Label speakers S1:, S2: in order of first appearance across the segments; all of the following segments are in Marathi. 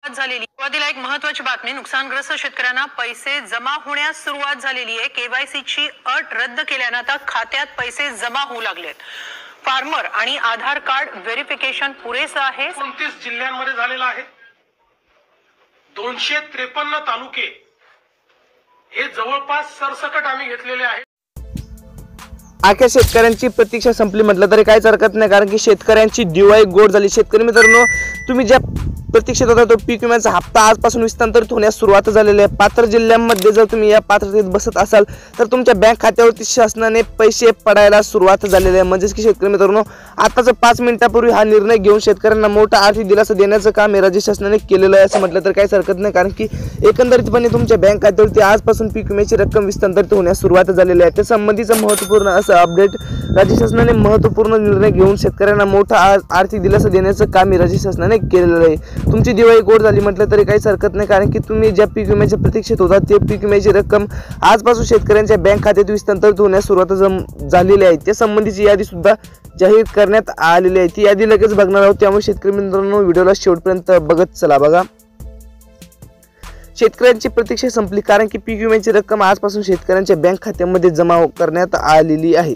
S1: सुरुवातीला एक महत्त्वाची बातमी, नुकसानग्रस्त शेतकऱ्यांना पैसे जमा होण्यास सुरुवात झालेली आहे। केवायसीची अट रद्द केल्याने आता खात्यात पैसे जमा होऊ लागलेत। फार्मर आणि आधार कार्ड व्हेरिफिकेशन पुरेसं आहे।
S2: 29 जिल्ह्यांमध्ये झालेला आहे। 253 तालुके हे जवळपास सरसकट आम्ही घेतलेले आहे।
S3: आख्या शेतकऱ्यांची प्रतीक्षा संपली म्हटलं तरी काहीच हरकत नाही, कारण की शेतकऱ्यांची दिवाळी गोड झाली। शेतकरी मित्रांनो, तुम्ही ज्या प्रतीक्षेत होता तो पीक विम्याचा हप्ता आजपासून विस्तारित होण्यास सुरुवात झालेली आहे। पात्र जिल्ह्यांमध्ये जर तुम्ही या पात्रतेत बसत असाल तर तुमच्या बँक खात्यावरती शासनाने पैसे पडायला सुरुवात झालेली आहे। म्हणजेच की शेतकरी मित्रांनो, आताच 5 मिनिटांपूर्वी हा निर्णय घेऊन शेतकऱ्यांना मोठा आर्थिक दिलासा देण्याचं काम हे राज्य शासनाने केलेलं आहे असं म्हटलं तर काहीच हरकत नाही, कारण की एकंदरीतपणे तुमच्या बँक खात्यावरती आजपासून पीक विम्याची रक्कम विस्तारित होण्यास सुरुवात झालेली आहे। त्या संबंधीचं महत्त्वपूर्ण असं अपडेट राज्य शासनाने महत्त्वपूर्ण निर्णय घेऊन शेतकऱ्यांना मोठा आर्थिक दिलासा देण्याचं काम हे राज्य शासनाने केलेलं आहे। तुमची दिवाळी गोड झाली म्हटलं तरी काहीच हरकत नाही, कारण की तुम्ही ज्या पीक विम्याच्या प्रतीक्षेत होता ते पीक विम्याची रक्कम आजपासून शेतकऱ्यांच्या बँक खात्यात विस्तारित होण्यास सुरुवात झालेली आहे। त्या संबंधीची यादी सुद्धा जाहीर करण्यात आलेली आहे। ती यादी लगेच बघणार आहोत, त्यामुळे शेतकरी मित्रांनो व्हिडिओला शेवटपर्यंत बघत चला। बघा, शेतकऱ्यांची प्रतीक्षा संपली, कारण की पीक विम्याची रक्कम आजपासून शेतकऱ्यांच्या बँक खात्यामध्ये जमा करण्यात आलेली आहे।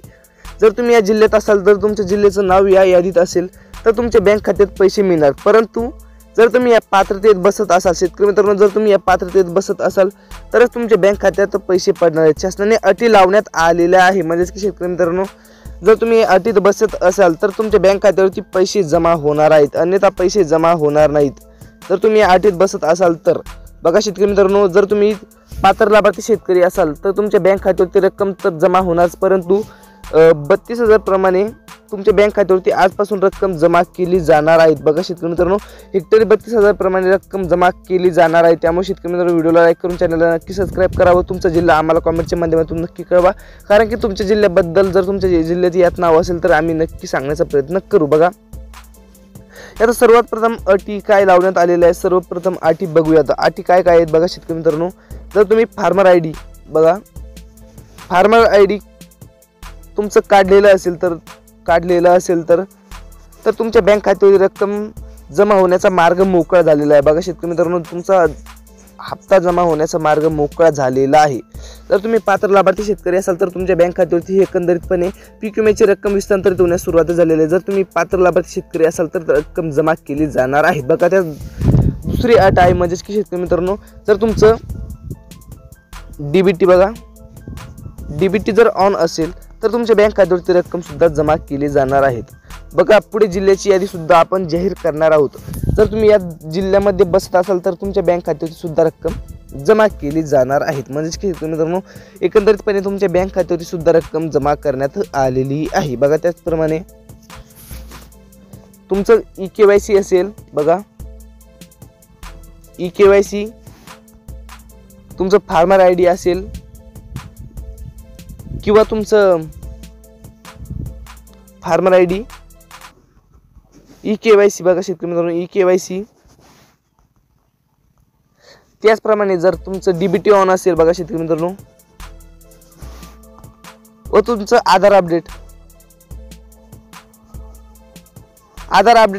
S3: जर तुम्ही या जिल्ह्यात असाल तर तुमच्या जिल्ह्याचं नाव या यादीत असेल तर तुमच्या बँक खात्यात पैसे मिळणार। परंतु जर तुम्ही या पात्रतेत बसत असाल, शेतकरी मित्रांनो, जर तुम्ही या पात्रतेत बसत असाल तरच तुमच्या बँक खात्यात पैसे पडणार आहेत। शासनाने अटी लावण्यात आलेल्या आहे। म्हणजेच की शेतकरी मित्रांनो, जर तुम्ही अटीत बसत असाल तर तुमच्या बँक खात्यावरती पैसे जमा होणार आहेत, अन्यथा पैसे जमा होणार नाहीत। जर तुम्ही या अटीत बसत असाल तर बघा शेतकरी मित्रांनो, जर तुम्ही पात्र लाभार्थी शेतकरी असाल तर तुमच्या बँक खात्यावरती रक्कम तर जमा होणारच, परंतु 32,000 प्रमाणे तुमच्या बँक खात्यावरती आजपासून रक्कम जमा केली जाणार आहेत। बघा शेतकरी मित्रांनो, हेक्टरी 32,000 प्रमाणे रक्कम जमा केली जाणार आहे। त्यामुळे शेतकरी मित्रांनो, व्हिडिओला लाईक करून चॅनलला नक्की सबस्क्राईब करावं। तुमचा जिल्हा आम्हाला कमेंटच्या माध्यमातून नक्की कळवा, कारण की तुमच्या जिल्ह्याबद्दल जर तुमच्या जिल्ह्यात यात नाव असेल तर आम्ही नक्की सांगण्याचा प्रयत्न करू। बघा, यात सर्वात प्रथम अटी काय लावण्यात आलेल्या आहे, सर्वप्रथम अटी बघूयात। अटी काय काय आहेत बघा शेतकरी मित्रांनो, जर तुम्ही फार्मर आयडी, बघा फार्मर आयडी तुमचं काढलेलं असेल तर तुमच्या बँक खात्यावर रक्कम जमा होण्याचा मार्ग मोकळा झालेला आहे। बघा शेतकरी मित्रांनो, तुमचा हप्ता जमा होण्याचा मार्ग मोकळा झालेला आहे। जर तुम्ही पात्र लाभार्थी शेतकरी असाल तर तुमच्या बँक खात्यावरती एकंदरीतपणे पीक विम्याची रक्कम विस्तारित होण्यास सुरुवात झालेली आहे। जर तुम्ही पात्र लाभार्थी शेतकरी असाल तर रक्कम जमा केली जाणार आहे। बघा, त्या दुसरी अट आहे, म्हणजेच की शेतकरी मित्रांनो, जर तुमचं डीबीटी, बघा डीबीटी जर ऑन असेल तर तुमच्या बँक खात्यावरती रक्कम सुद्धा जमा केली जाणार आहेत। बघा, पुढे जिल्ह्याची यादी सुद्धा आपण जाहीर करणार आहोत। जर तुम्ही या जिल्ह्यामध्ये बसत असाल तर तुमच्या बँक खात्यावरती सुद्धा रक्कम जमा केली जाणार आहेत। म्हणजेच की मित्रांनो, एकंदरीतपणे तुमच्या बँक खात्यावरती सुद्धा रक्कम जमा करण्यात आलेली आहे। बघा, त्याचप्रमाणे तुमचं ई-केवायसी असेल, बघा ई-केवायसी, तुमचं फार्मर आयडी असेल किंवा तुमचं फार्मर आयडी, ई-केवायसी, बघा शेतकरी मित्रांनो, ई-केवायसी, त्याचप्रमाणे जर तुमचं डीबीटी ऑन असेल, बघा शेतकरी मित्रांनो, व तुमचं आधार अपडेट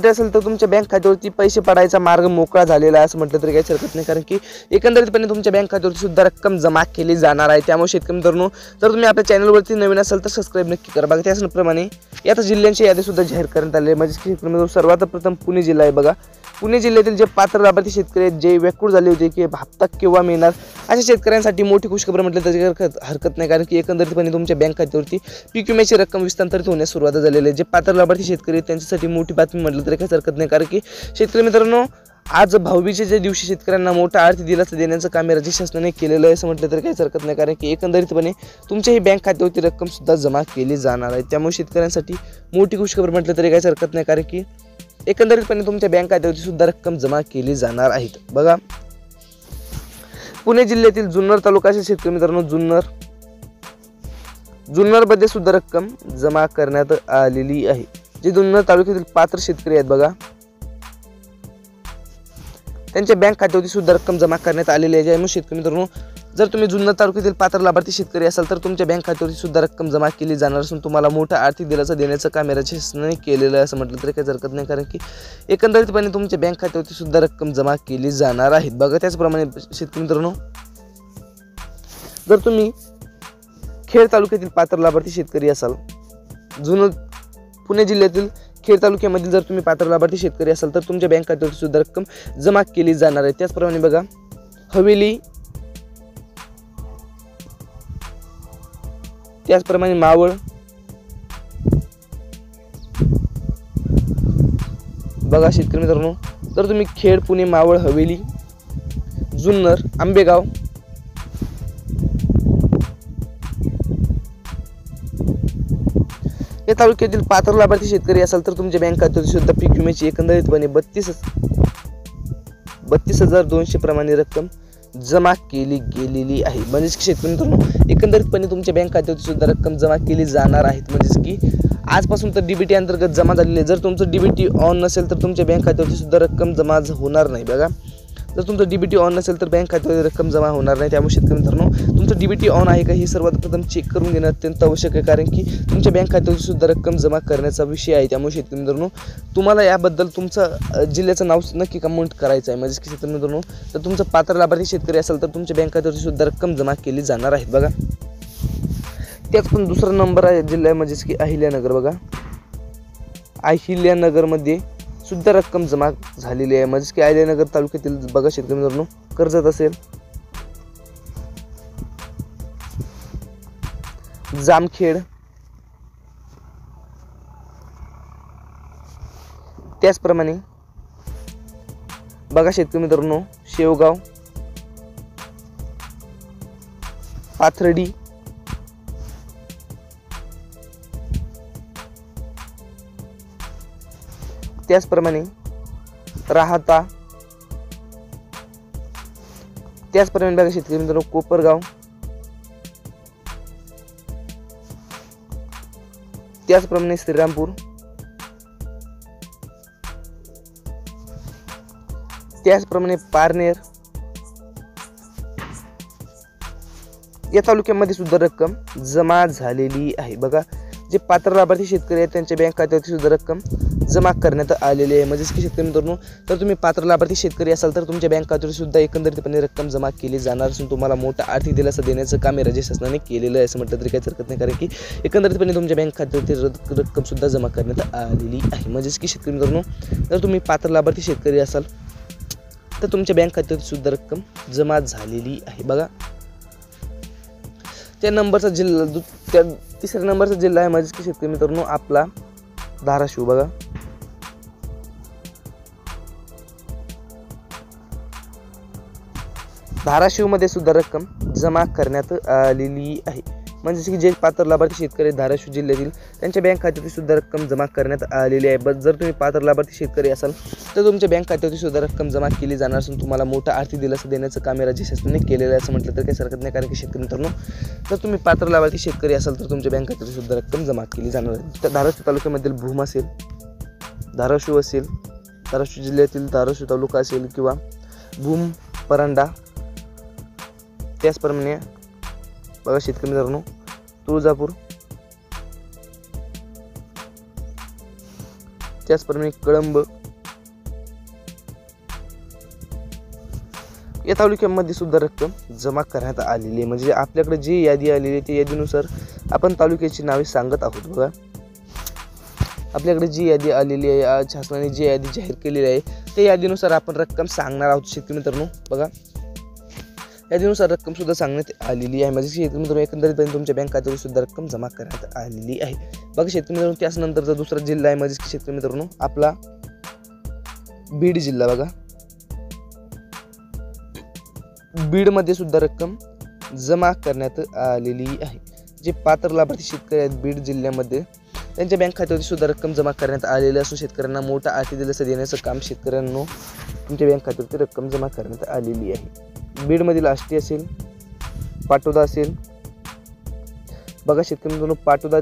S3: असेल तर तुमच्या बँक खात्यावरती पैसे पडायचा मार्ग मोकळा झालेला आहे असं म्हटलं तरी काही हरकत नाही, कारण की एकंदरीतपणे तुमच्या बँक खात्यावरती सुद्धा रक्कम जमा केली जाणार आहे। त्यामुळे शेतकरी मित्रांनो, जर तुम्ही आपल्या चॅनलवरती नवीन असाल तर सबस्क्राईब नक्की करा। बघा, त्याचप्रमाणे यात जिल्ह्यांची यादी सुद्धा जाहीर करण्यात आली आहे। म्हणजे शेतकरी मित्रांनो, सर्वात प्रथम पुणे जिल्हा आहे। बघा, पुणे जिल्ह्यातील जे पात्र लाभार्थी शेतकरी आहेत, जे व्याकुळ झाले होते की हप्ता केव्हा मिळणार, अशा शेतकऱ्यांसाठी मोठी खुशखबर म्हटलं तरी हरकत नाही, कारण की एकंदरीतपणे तुमच्या बँक खात्यावरती पीक विम्याची रक्कम विस्तारित होण्यास सुरुवात झालेली आहे। जे पात्र लाभार्थी शेतकरी आहेत त्यांच्यासाठी मोठी बातमी म्हटलं तरी काही हरकत नाही, कारण की शेतकरी मित्रांनो, आज भाऊबीजेच्या दिवशी शेतकऱ्यांना मोठा आर्थिक दिलासा देण्याचं काम राज्य शासनाने केलेलं आहे असं म्हटलं तरी काहीच हरकत नाही, कारण की एकंदरीतपणे तुमच्याही बँक खात्यावरती रक्कम सुद्धा जमा केली जाणार आहे। त्यामुळे शेतकऱ्यांसाठी मोठी खुशखबर म्हटलं तरी काहीच हरकत नाही, कारण की एकंदरीतपणे तुमच्या बँक खात्यावरती सुद्धा रक्कम जमा केली जाणार आहेत। बघा, पुणे जिल्ह्यातील जुन्नर तालुक्याचे शेतकरी मित्रांनो, जुन्नरमध्ये सुद्धा रक्कम जमा करण्यात आलेली आहे। जे जुन्नर तालुक्यातील पात्र शेतकरी आहेत, बघा त्यांच्या बँक खात्यावरती सुद्धा रक्कम जमा करण्यात आलेली आहे। ज्यामुळे शेतकरी मित्रांनो, जर तुम्ही जुन्नर तालुक्यातील पात्र लाभार्थी शेतकरी असाल तर तुमच्या बँक खात्यावरती सुद्धा रक्कम जमा केली जाणार असून तुम्हाला मोठा आर्थिक दिलासा देण्याचं काम राज्य शासनाने केलेलं आहे असं म्हटलं तरी काही हरकत नाही, कारण की एकंदरीतपणे तुमच्या बँक खात्यावरती सुद्धा रक्कम जमा केली जाणार आहे बघा। त्याचप्रमाणे शेतकरी मित्रांनो, जर तुम्ही खेड तालुक्यातील पात्र लाभार्थी शेतकरी असाल, पुणे जिल्ह्यातील खेड तालुक्यामधील जर तुम्ही पात्र लाभार्थी शेतकरी असाल तर तुमच्या बँक खात्यावरती सुद्धा रक्कम जमा केली जाणार आहे। त्याचप्रमाणे बघा, हवेली, त्याचप्रमाणे मावळ, बघा शेतकरी मित्रांनो, तर तुम्ही खेड, पुणे, मावळ, हवेली, जुन्नर, आंबेगाव, या तालुक्यातील पात्र लाभार्थी शेतकरी असाल तर तुमच्या बँक खात्यावरती सुद्धा पीक विम्याची एकंदरीतपणे 32,200 प्रमाणे रक्कम जमा केली गेलेली आहे। म्हणजेच की शेतकरी मित्रांनो, एकंदरीतपणे तुमच्या बँक खात्यावरती सुद्धा रक्कम जमा केली जाणार आहे। म्हणजेच की आजपासून तर डीबीटी अंतर्गत जमा झालेली आहे। जर तुमचं डीबीटी ऑन नसेल तर तुमच्या बँक खात्यावरती सुद्धा रक्कम जमा होणार नाही बघा। जर तुमचं डीबीटी ऑन नसेल तर बँक खात्यावरती रक्कम जमा होणार नाही। त्यामुळे शेतकरी मित्रांनो, तुमचं डीबीटी ऑन आहे का हे सर्वात प्रथम चेक करून घेणं अत्यंत आवश्यक आहे, कारण की तुमच्या बँक खात्यावरती सुद्धा रक्कम जमा करण्याचा विषय आहे। त्यामुळे शेतकरी मित्रांनो, तुम्हाला याबद्दल तुमचं जिल्ह्याचं नाव नक्की कमेंट करायचं आहे। म्हणजे की शेतकरी मित्रांनो, तर तुमचं पात्र लाभार्थी शेतकरी असेल तर तुमच्या बँक खात्यावरती सुद्धा रक्कम जमा केली जाणार आहे बघा। त्याच पण दुसरा नंबर आहे जिल्हा म्हणजेच की अहिल्यानगर बघा। अहिल्यानगरमध्ये सुद्धा रक्कम जमा झालेली आहे। म्हणजे की अहिल्यानगर तालुक्यातील बघा शेतकरी मित्रांनो, कर्जत असेल, जामखेड, त्याचप्रमाणे बघा शेतकरी मित्रांनो, शेवगाव, पाथर्डी, त्याचप्रमाणे राहाता, त्याचप्रमाणे बघा शेतकरी मित्रांनो, कोपरगाव, त्याचप्रमाणे श्रीरामपूर, त्याचप्रमाणे पारनेर या तालुक्यामध्ये सुद्धा रक्कम जमा झालेली आहे बघा। जे पात्र लाभार्थी शेतकरी आहेत त्यांच्या बँक खात्यावरती सुद्धा रक्कम जमा करण्यात आलेली आहे। म्हणजेच की शेतकरी मित्रांनो, तर तुम्ही पात्र लाभार्थी शेतकरी असाल तर तुमच्या बँक खात्यावर सुद्धा एकंदरीतपणे रक्कम जमा केली जाणार असून तुम्हाला मोठा आर्थिक दिलासा देण्याचं काम राज्य शासनाने केलेलं आहे असं म्हटलं तरी काही हरकत नाही, कारण की एकंदरीतपणे तुमच्या बँक खात्यावरती रक्कम सुद्धा जमा करण्यात आलेली आहे। म्हणजेच की शेतकरी मित्रांनो, जर तुम्ही पात्र लाभार्थी शेतकरी असाल तर तुमच्या बँक खात्यावरती सुद्धा रक्कम जमा झालेली आहे बघा। त्या नंबरचा जिल्हा, त्या तिसऱ्या नंबरचा जिल्हा आहे म्हणजेच की शेतकरी मित्रांनो आपला धाराशिव बघा। धाराशिवमध्ये सुद्धा रक्कम जमा करण्यात आलेली आहे। म्हणजेच की जे पात्र लाभार्थी शेतकरी धाराशिव जिल्ह्यातील त्यांच्या बँक खात्यावरती सुद्धा रक्कम जमा करण्यात आलेली आहे। बस जर तुम्ही पात्र लाभार्थी शेतकरी असाल तर तुमच्या बँक खात्यावरती सुद्धा रक्कम जमा केली जाणार असून तुम्हाला मोठा आर्थिक दिलासा देण्याचं काम राज्य शासनाने केलेलं आहे असं म्हटलं तर काही हरकत नाही, कारण की शेतकरी मित्रांनो, जर तुम्ही पात्र लाभार्थी शेतकरी असाल तर तुमच्या बँक खात्यावरती सुद्धा रक्कम जमा केली जाणार आहे। तर धाराशिव तालुक्यामधील भूम असेल, धाराशिव असेल, धाराशिव जिल्ह्यातील धाराशिव तालुका असेल किंवा भूम, परांडा, त्याचप्रमाणे बघा शेतकरी मित्रांनो तुळजापूर, त्याचप्रमाणे कळंब या तालुक्यामध्ये सुद्धा रक्कम जमा करण्यात आलेली आहे। म्हणजे आपल्याकडे जी यादी आलेली आहे त्या यादीनुसार आपण तालुक्याची नावे सांगत आहोत बघा। आपल्याकडे जी यादी आलेली आहे, आज शासनाने जी यादी जाहीर केलेली आहे त्या यादीनुसार आपण रक्कम सांगणार आहोत शेतकरी मित्रांनो बघा। यादीनुसार रक्कम सुद्धा सांगण्यात आलेली आहे। म्हणजे शेतकरी मित्रांनो, एकंदरीतपणे तुमच्या बँक खात्यावर सुद्धा रक्कम जमा करण्यात आलेली आहे बघा शेतकरी मित्रांनो। त्यानंतरचा दुसरा जिल्हा आहे म्हणजे शेतकरी मित्रांनो आपला बीड जिल्हा बघा। बीडमध्ये सुद्धा रक्कम जमा करण्यात आलेली आहे। जे पात्र लाभार्थी शेतकरी आहेत बीड जिल्ह्यामध्ये त्यांच्या बँक खात्यावरती सुद्धा रक्कम जमा करण्यात आलेली असून शेतकऱ्यांना मोठा आर्थिक दिलासा देण्याचं काम शेतकऱ्यांनो तुमच्या बँक खात्यावरती रक्कम जमा करण्यात आलेली आहे। बीडमधील आष्टी असेल, पाटोदा असेल बघा शेतकरी मित्रांनो, पाटोदा,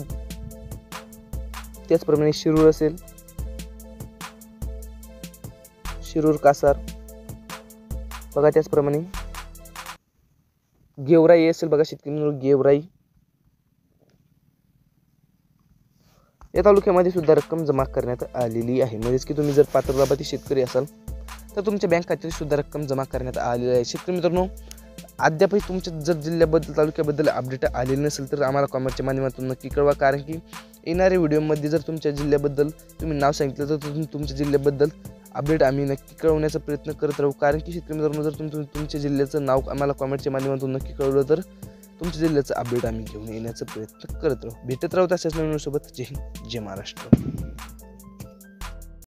S3: त्याचप्रमाणे शिरूर असेल, शिरूर, कासार बघा, त्याचप्रमाणे गेवराई असेल बघा शेतकरी मित्रांनो, गेवराई या तालुक्यामध्ये सुद्धा रक्कम जमा करण्यात आलेली आहे. म्हणजेच की तुम्ही जर पात्र लाभार्थी शेतकरी असाल तर तुमच्या बँक खात्यात सुद्धा रक्कम जमा करण्यात आलेली आहे. शेतकरी मित्रांनो, अद्यापही तुमच्या जर जिल्ह्याबद्दल तालुक्याबद्दल अपडेट आलेले नसेल तर आम्हाला कॉमेंटच्या माध्यमातून नक्की कळवा. कारण की येणाऱ्या व्हिडिओमध्ये जर तुमच्या जिल्ह्याबद्दल तुम्ही नाव सांगितलं तर तुमच्या जिल्ह्याबद्दल अपडेट आम्ही नक्की कळवण्याचा प्रयत्न करत राहू. कारण की शेतकरी मित्रांनो, जर तुमच्या जिल्ह्याचं नाव आम्हाला कॉमेंटच्या माध्यमातून नक्की कळवलं तर तुमच्या जिल्ह्याचं अपडेट आम्ही घेऊन येण्याचा प्रयत्न करत राहू. भेटत राहू तशाच नवीन सोबत. जय हिंद, जय महाराष्ट्र.